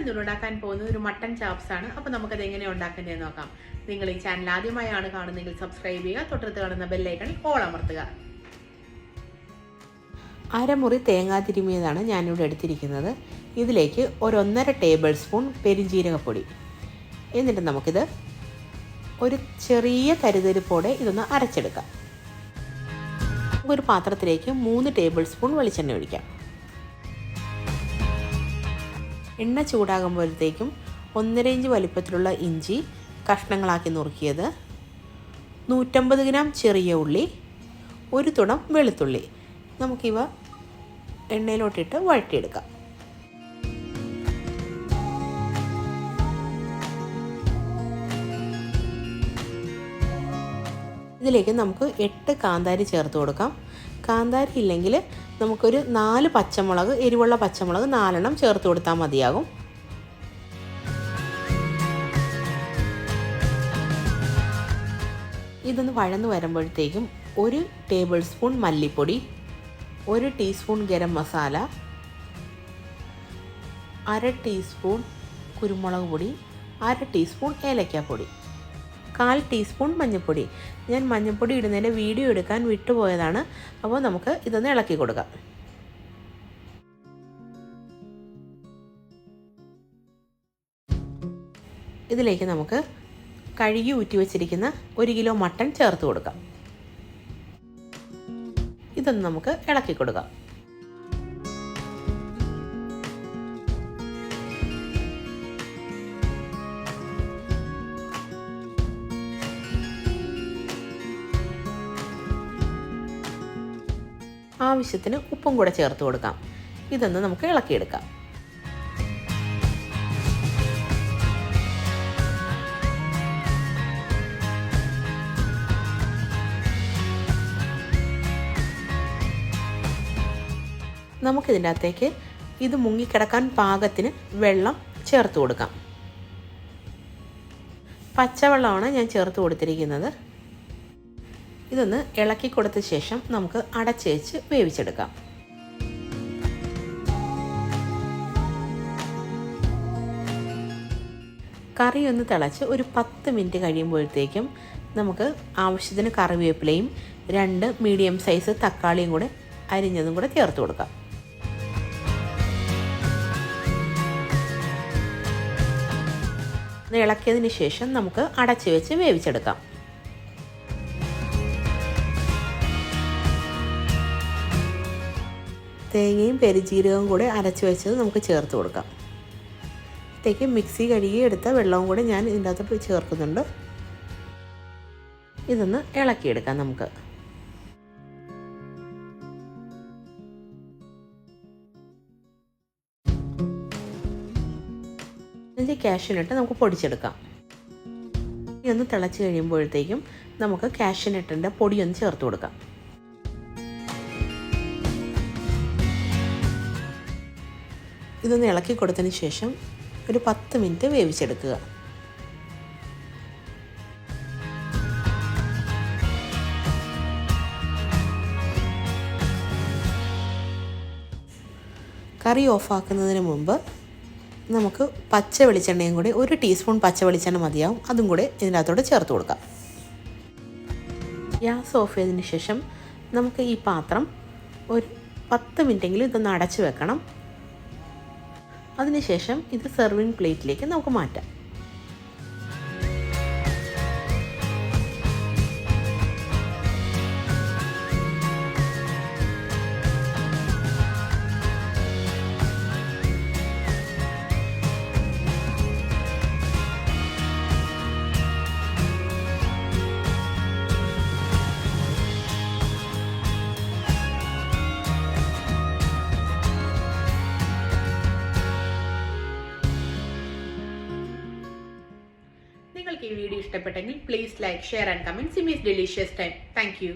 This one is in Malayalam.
ഇന്ന് ഉണ്ടാക്കാൻ പോകുന്നത് ഒരു മട്ടൺ ചാപ്സ് ആണ്. അപ്പോൾ നമുക്കത് എങ്ങനെ ഉണ്ടാക്കുന്നതെന്ന് നോക്കാം. നിങ്ങൾ ഈ ചാനൽ ആദ്യമായാണ് കാണുന്നതെങ്കിൽ സബ്സ്ക്രൈബ് ചെയ്യുക, തൊട്ടടുത്ത് കാണുന്ന ബെൽ ഐക്കണിൽ ഓൾ അമർത്തുക. അരമുറി തേങ്ങ തിരുമിയതാണ് ഞാനിവിടെ എടുത്തിരിക്കുന്നത്. ഇതിലേക്ക് 1.5 ടേബിൾ സ്പൂൺ പെരുംജീരകപ്പൊടി. എന്നിട്ട് നമുക്കിത് ഒരു ചെറിയ തരിതരിപ്പോടെ ഇതൊന്ന് അരച്ചെടുക്കാം. ഒരു പാത്രത്തിലേക്ക് 3 ടേബിൾ സ്പൂൺ വെളിച്ചെണ്ണ ഒഴിക്കാം. എണ്ണ ചൂടാകുമ്പോഴത്തേക്കും 1.5 ഇഞ്ച് വലിപ്പത്തിലുള്ള ഇഞ്ചി കഷ്ണങ്ങളാക്കി നുറുക്കിയത്, 150 ഗ്രാം ചെറിയ ഉള്ളി, ഒരു തുടം വെളുത്തുള്ളി. നമുക്കിവ എണ്ണയിലോട്ടിട്ട് വഴറ്റിയെടുക്കാം. ഇതിലേക്ക് നമുക്ക് 8 കാന്താരി ചേർത്ത് കൊടുക്കാം. കാന്താരി ഇല്ലെങ്കിൽ നമുക്കൊരു 4 പച്ചമുളക്, എരിവുള്ള പച്ചമുളക് 4 എണ്ണം ചേർത്ത് കൊടുത്താൽ മതിയാകും. ഇതൊന്ന് വഴന്ന് വരുമ്പോഴത്തേക്കും 1 ടേബിൾ സ്പൂൺ മല്ലിപ്പൊടി, 1 ടീസ്പൂൺ ഗരം മസാല, 1/2 ടീസ്പൂൺ കുരുമുളക് പൊടി, 1/2 ടീസ്പൂൺ ഏലക്കാപ്പൊടി, 1/4 ടീസ്പൂൺ മഞ്ഞൾപ്പൊടി. ഞാൻ മഞ്ഞൾപ്പൊടി ഇടുന്നതിൻ്റെ വീഡിയോ എടുക്കാൻ വിട്ടുപോയതാണ്. അപ്പോൾ നമുക്ക് ഇതൊന്ന് ഇളക്കി കൊടുക്കാം. ഇതിലേക്ക് നമുക്ക് കഴുകി ഊറ്റി വെച്ചിരിക്കുന്ന 1 കിലോ മട്ടൺ ചേർത്ത് കൊടുക്കാം. ഇതൊന്ന് നമുക്ക് ഇളക്കി കൊടുക്കാം. ആവശ്യത്തിന് ഉപ്പും കൂടെ ചേർത്ത് കൊടുക്കാം. ഇതൊന്ന് നമുക്ക് ഇളക്കിയെടുക്കാം. നമുക്കിതിൻ്റെ അകത്തേക്ക് ഇത് മുങ്ങിക്കിടക്കാൻ പാകത്തിന് വെള്ളം ചേർത്ത് കൊടുക്കാം. പച്ചവെള്ളമാണ് ഞാൻ ചേർത്ത് കൊടുത്തിരിക്കുന്നത്. ഇതൊന്ന് ഇളക്കി കൊടുത്ത ശേഷം നമുക്ക് അടച്ച് വെച്ച് വേവിച്ചെടുക്കാം. കറി ഒന്ന് തിളച്ച് ഒരു 10 മിനിറ്റ് കഴിയുമ്പോഴത്തേക്കും നമുക്ക് ആവശ്യത്തിന് കറിവേപ്പിലയും 2 മീഡിയം സൈസ് തക്കാളിയും കൂടെ അരിഞ്ഞതും കൂടെ ചേർത്ത് കൊടുക്കാം. ഇളക്കിയതിന് ശേഷം നമുക്ക് അടച്ച് വെച്ച് വേവിച്ചെടുക്കാം. തേങ്ങയും പെരുംജീരകവും കൂടെ അരച്ച് വെച്ചത് നമുക്ക് ചേർത്ത് കൊടുക്കാം. ഇതിലേക്ക് മിക്സി കഴുകി എടുത്ത വെള്ളവും കൂടെ ഞാൻ ഇതിൻ്റെ അകത്ത് ചേർക്കുന്നുണ്ട്. ഇതൊന്ന് ഇളക്കിയെടുക്കാം നമുക്ക്. കാഷ്യൂനട്ട് നമുക്ക് പൊടിച്ചെടുക്കാം. ഇതൊന്ന് തിളച്ച് കഴിയുമ്പോഴത്തേക്കും നമുക്ക് കാഷ്യൂനട്ടിൻ്റെ പൊടിയൊന്ന് ചേർത്ത് കൊടുക്കാം. ഇതൊന്ന് ഇളക്കി കൊടുത്തതിന് ശേഷം ഒരു 10 മിനിറ്റ് വേവിച്ചെടുക്കുക. കറി ഓഫാക്കുന്നതിന് മുമ്പ് നമുക്ക് പച്ച വെളിച്ചെണ്ണയും കൂടി 1 ടീസ്പൂൺ പച്ച വെളിച്ചെണ്ണ മതിയാവും. അതും കൂടി ഇതിനകത്തോട് ചേർത്ത് കൊടുക്കാം. ഗ്യാസ് ഓഫ് ചെയ്തതിന് ശേഷം നമുക്ക് ഈ പാത്രം ഒരു 10 മിനിറ്റെങ്കിലും ഇതൊന്ന് അടച്ച് വെക്കണം. അതിനുശേഷം ഇത് സെർവിങ് പ്ലേറ്റിലേക്ക് നമുക്ക് മാറ്റാം. നിങ്ങൾക്ക് ഈ വീഡിയോ ഇഷ്ടപ്പെട്ടെങ്കിൽ please like, share and comment. സിമീസ് delicious time. Thank you.